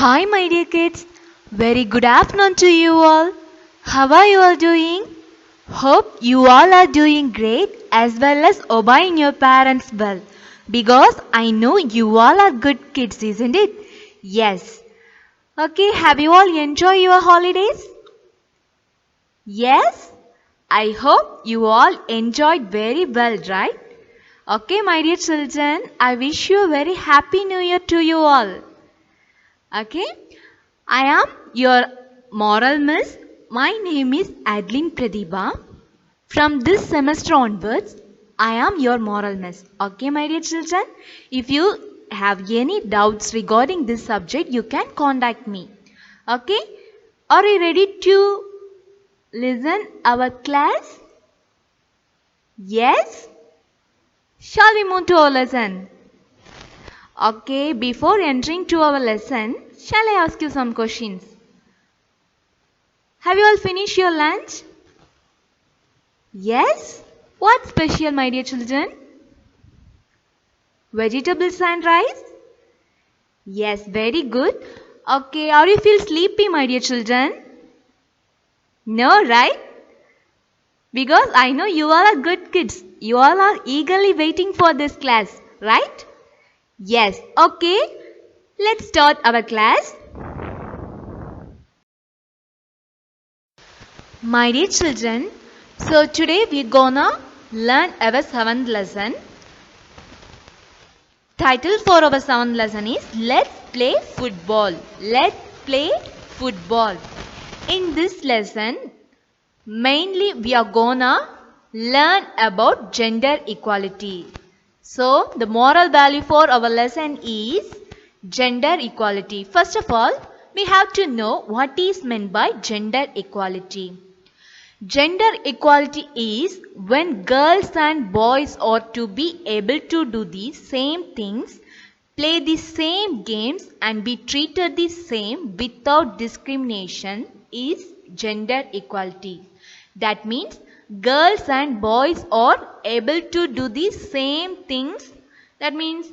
Hi, my dear kids. Very good afternoon to you all. How are you all doing? Hope you all are doing great as well as obeying your parents well. Because I know you all are good kids, isn't it? Yes. Okay, have you all enjoyed your holidays? Yes? I hope you all enjoyed very well, right? Okay, my dear children, I wish you a very happy new year to you all. Okay? I am your moral miss. My name is Adeline Pradibha. From this semester onwards, I am your moral miss. Okay, my dear children? If you have any doubts regarding this subject, you can contact me. Okay? Are you ready to listen our class? Yes? Shall we move to our lesson? Okay, before entering to our lesson, shall I ask you some questions? Have you all finished your lunch? Yes? What special, my dear children? Vegetables and rice? Yes, very good. Okay, are you feel sleepy, my dear children? No, right? Because I know you all are good kids. You all are eagerly waiting for this class, right? Yes, okay. Let's start our class. My dear children, so today we're gonna learn our 7th lesson. Title for our 7th lesson is Let's Play Football. Let's play football. In this lesson, mainly we are gonna learn about gender equality. So, the moral value for our lesson is gender equality. First of all, we have to know what is meant by gender equality. Gender equality is when girls and boys are to be able to do the same things, play the same games and be treated the same without discrimination is gender equality. That means girls and boys are able to do the same things. That means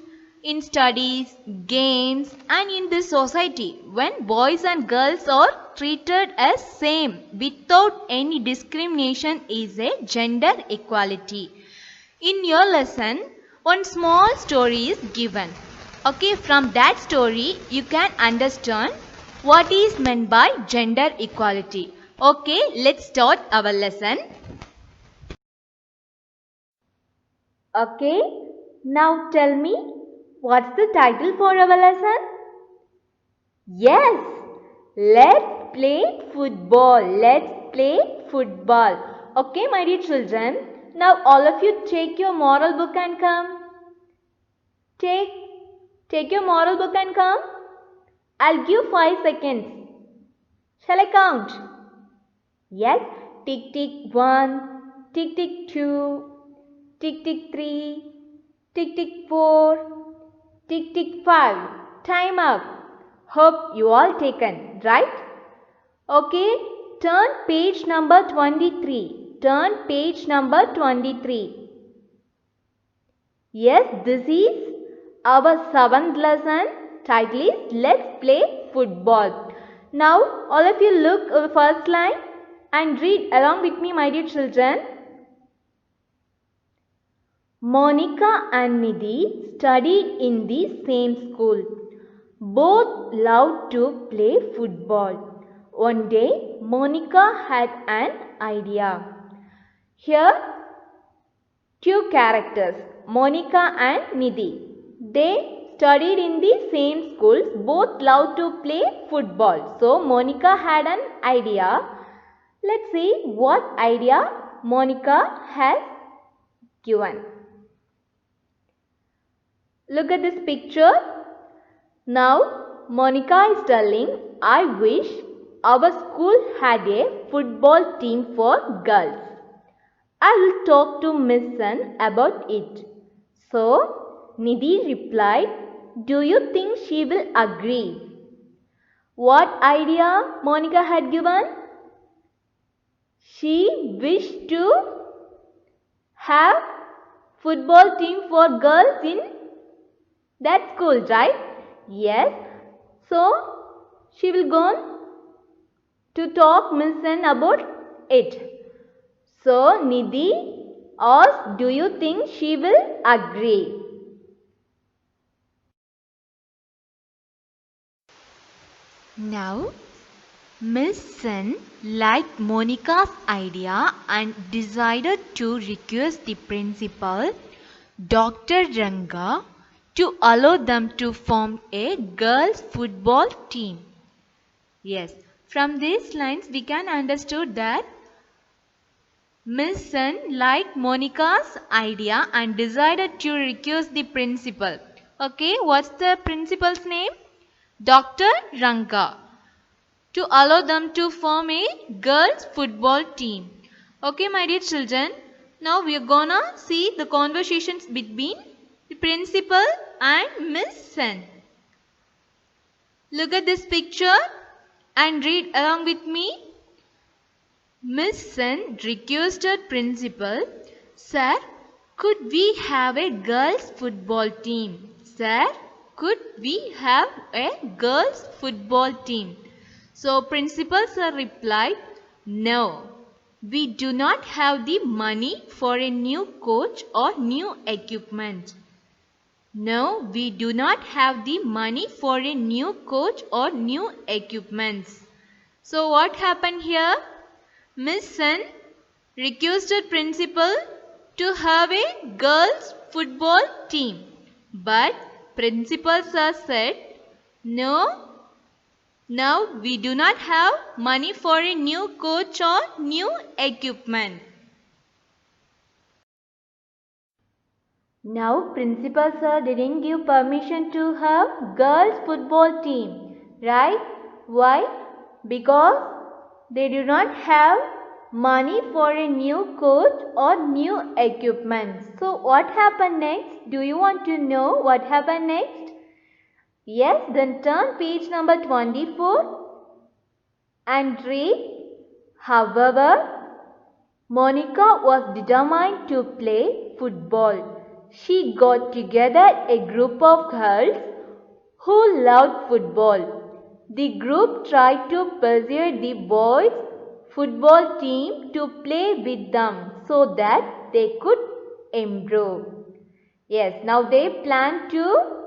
in studies, games and in this society when boys and girls are treated as same without any discrimination is a gender equality. In your lesson, one small story is given. Okay, from that story you can understand what is meant by gender equality. Okay, let's start our lesson. Okay, now tell me, what's the title for our lesson? Yes, let's play football. Let's play football. Okay, my dear children, now all of you take your moral book and come. Take your moral book and come. I'll give 5 seconds. Shall I count? Yes, tick tick 1, tick tick 2, tick tick 3, tick tick 4, tick tick 5. Time up. Hope you all taken, right? Okay, turn page number 23. Turn page number 23. Yes, this is our 7th lesson. Title is Let's Play Football. Now, all of you look at the first line and read along with me, my dear children. Monica and Nidhi studied in the same school. Both loved to play football. One day, Monica had an idea. Here, two characters, Monica and Nidhi. They studied in the same schools. Both loved to play football. So, Monica had an idea. Let's see what idea Monica has given. Look at this picture. Now, Monica is telling, I wish our school had a football team for girls. I will talk to Miss Sun about it. So, Nidhi replied, do you think she will agree? What idea Monica had given? She wished to have football team for girls in that school, right? Yes. So, she will go to talk Miss N about it. So Nidhi asked, do you think she will agree? Now Miss N liked Monica's idea and decided to request the principal, Dr. Ranga, to allow them to form a girls' football team. Yes, from these lines we can understand that Miss N liked Monica's idea and decided to request the principal. Okay, what's the principal's name? Dr. Ranga. To allow them to form a girls' football team. Okay, my dear children. Now we are gonna see the conversations between the principal and Miss N. Look at this picture and read along with me. Miss N requested principal, Sir, could we have a girls' football team? Sir, could we have a girls' football team? So principal sir replied, no, we do not have the money for a new coach or new equipment. No, we do not have the money for a new coach or new equipments. So what happened here? Miss N requested principal to have a girls' football team. But principal sir said, no, now we do not have money for a new coach or new equipment. Now principal sir didn't give permission to have girls football team, right? Why? Because they do not have money for a new coach or new equipment. So what happened next? Do you want to know what happened next? Yes, then turn page number 24 and read. However, Monica was determined to play football. She got together a group of girls who loved football. The group tried to persuade the boys' football team to play with them so that they could improve. Yes, now they planned to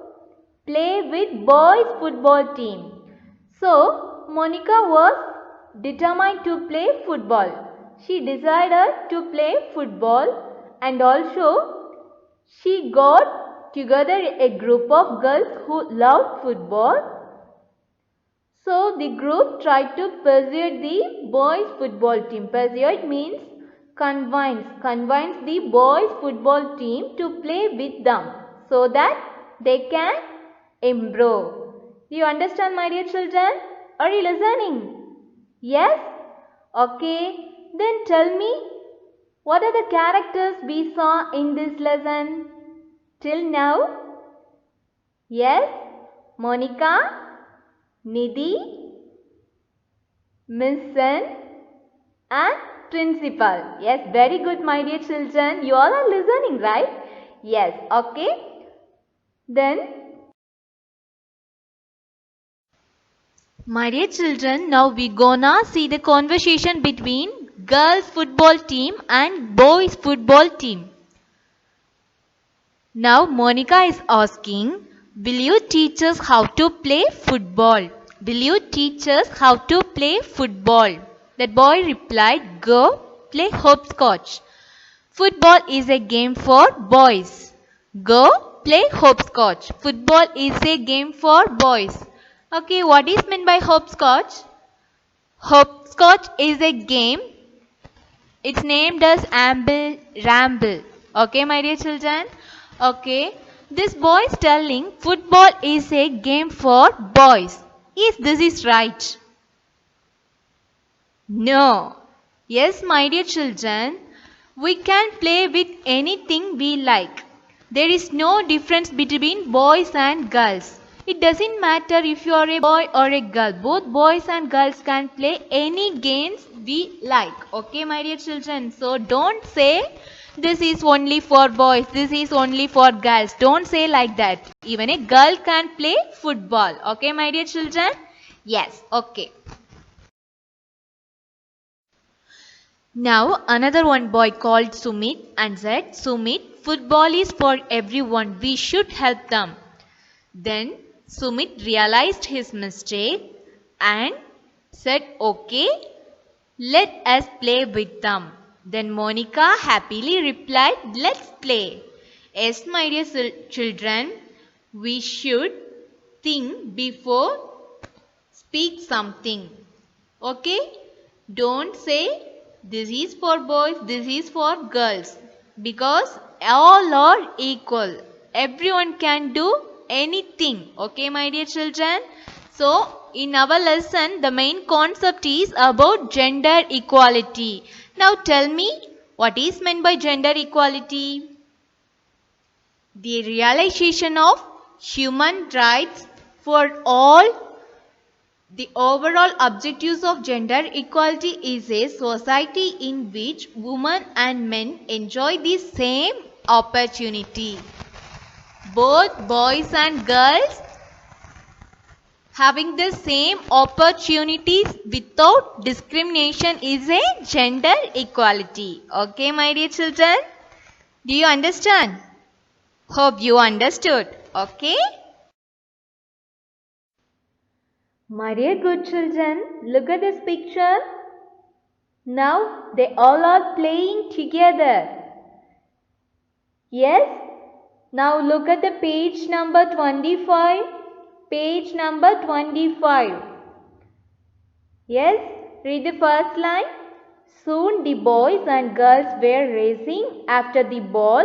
play with boys football team. So Monica was determined to play football. She decided to play football and also she got together a group of girls who loved football. So the group tried to persuade the boys football team. Persuade means convince the boys football team to play with them so that they can improve. Do you understand, my dear children? Are you listening? Yes? Okay. Then tell me, what are the characters we saw in this lesson till now? Yes? Monica, Nidhi, Miss N and principal. Yes, very good, my dear children. You all are listening, right? Yes, okay. Then my dear children, now we gonna see the conversation between girls football team and boys football team. Now Monica is asking, will you teach us how to play football? Will you teach us how to play football? That boy replied, go play hopscotch. Football is a game for boys. Go play hopscotch. Football is a game for boys. Okay, what is meant by hopscotch? Hopscotch is a game. It's named as amble ramble. Okay, my dear children. Okay, this boy is telling football is a game for boys. Is this right? No. Yes, my dear children. We can play with anything we like. There is no difference between boys and girls. It doesn't matter if you are a boy or a girl. Both boys and girls can play any games we like. Okay, my dear children. So don't say this is only for boys, this is only for girls. Don't say like that. Even a girl can play football. Okay, my dear children. Yes, okay. Now another one boy called Sumit and said, Sumit, football is for everyone. We should help them. Then Sumit realized his mistake and said, okay, let us play with them. Then Monica happily replied, let's play. Yes, my dear children, we should think before speak something. Okay? Don't say this is for boys, this is for girls. Because all are equal. Everyone can do anything. Okay, my dear children? So, in our lesson, the main concept is about gender equality. Now tell me, what is meant by gender equality? The realization of human rights for all. The overall objectives of gender equality is a society in which women and men enjoy the same opportunity. Both boys and girls having the same opportunities without discrimination is a gender equality. Okay, my dear children? Do you understand? Hope you understood. Okay? My dear good children, look at this picture. Now they all are playing together. Yes? Now look at the page number 25. Page number 25. Yes? Read the first line. Soon the boys and girls were racing after the ball,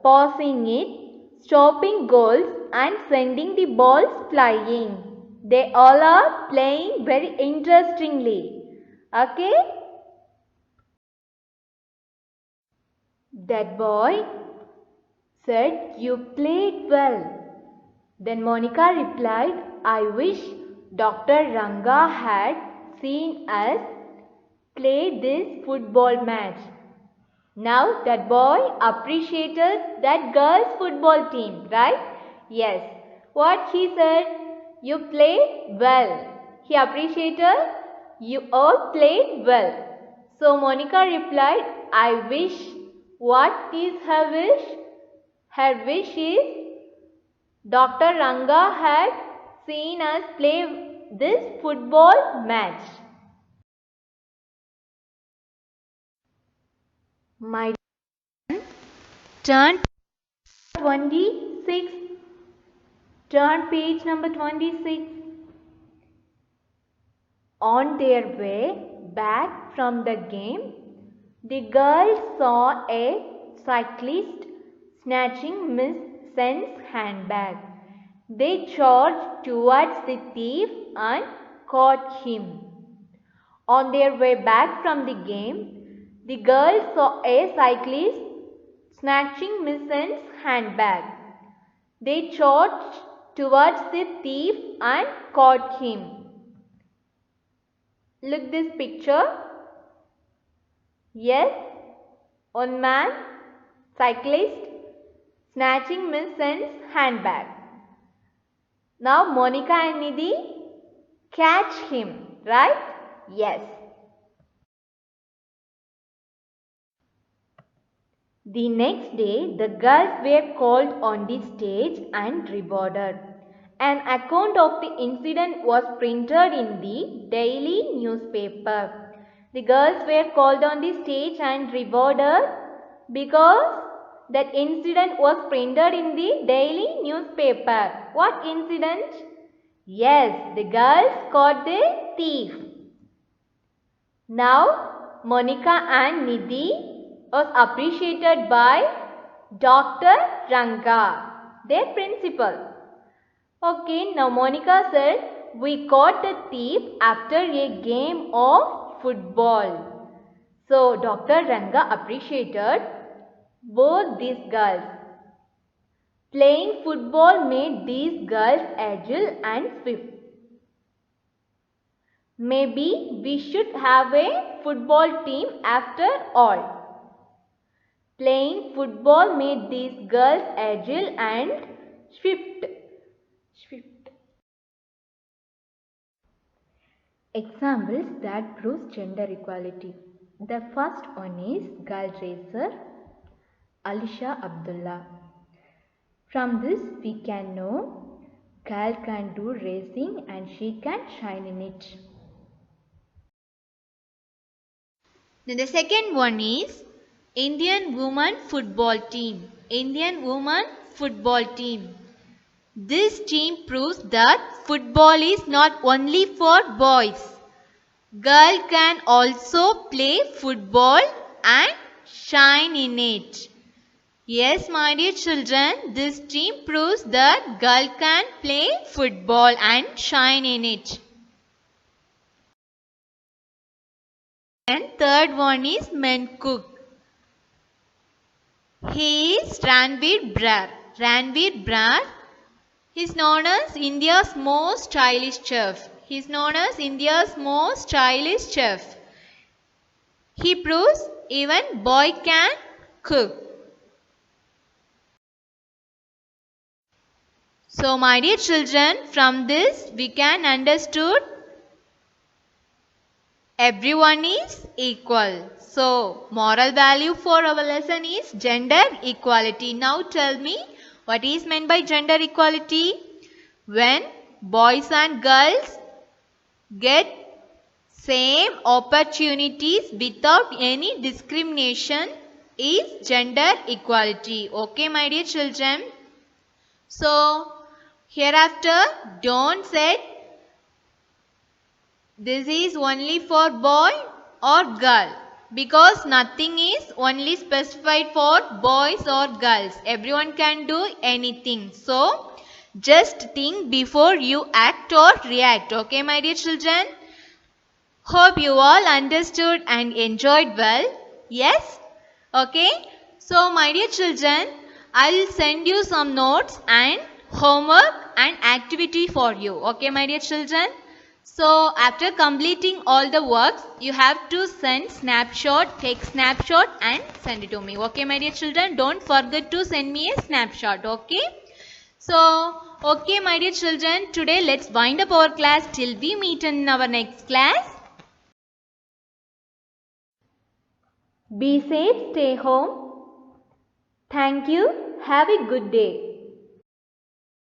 passing it, stopping goals and sending the balls flying. They all are playing very interestingly. Okay? That boy said, you played well. Then Monica replied, I wish Dr. Ranga had seen us play this football match. Now that boy appreciated that girls' football team, right? Yes. What he said? You played well. He appreciated you all played well. So Monica replied, I wish. What is her wish? Her wish is Dr. Ranga had seen us play this football match. My turn 26. Turn page number 26. On their way back from the game, the girls saw a cyclist snatching Miss Sen's handbag. They charged towards the thief and caught him. On their way back from the game, the girls saw a cyclist snatching Miss Sen's handbag. They charged towards the thief and caught him. Look this picture. Yes, one man, cyclist, snatching Miss Sen's handbag. Now Monica and Nidhi catch him, right? Yes. The next day, the girls were called on the stage and rewarded. An account of the incident was printed in the daily newspaper. The girls were called on the stage and rewarded because that incident was printed in the daily newspaper. What incident? Yes, the girls caught the thief. Now, Monica and Nidhi was appreciated by Dr. Ranga, their principal. Okay, now Monica said, we caught the thief after a game of football. So, Dr. Ranga appreciated both these girls. Playing football made these girls agile and swift. Maybe we should have a football team after all. Playing football made these girls agile and swift. Examples that proves gender equality. The first one is girl racer Alisha Abdullah. From this we can know girl can do racing and she can shine in it. Then the second one is Indian women football team. Indian women football team. This team proves that football is not only for boys. Girl can also play football and shine in it. Yes, my dear children, this team proves that girl can play football and shine in it. And third one is men cook. He is Ranveer Brar. Ranveer Brar is known as India's most stylish chef. He is known as India's most stylish chef. He proves even boy can cook. So my dear children, from this we can understood everyone is equal. So moral value for our lesson is gender equality. Now tell me, what is meant by gender equality? When boys and girls get same opportunities without any discrimination is gender equality. Okay, my dear children. So hereafter don't say this is only for boy or girl, because nothing is only specified for boys or girls. Everyone can do anything. So just think before you act or react. Okay, my dear children. Hope you all understood and enjoyed well. Yes? Okay. So my dear children, I will send you some notes and homework and activity for you. Okay, my dear children. So after completing all the works, you have to send snapshot, take snapshot and send it to me. Okay, my dear children, don't forget to send me a snapshot. Okay. So, okay, my dear children, today let's wind up our class till we meet in our next class. Be safe, stay home. Thank you. Have a good day.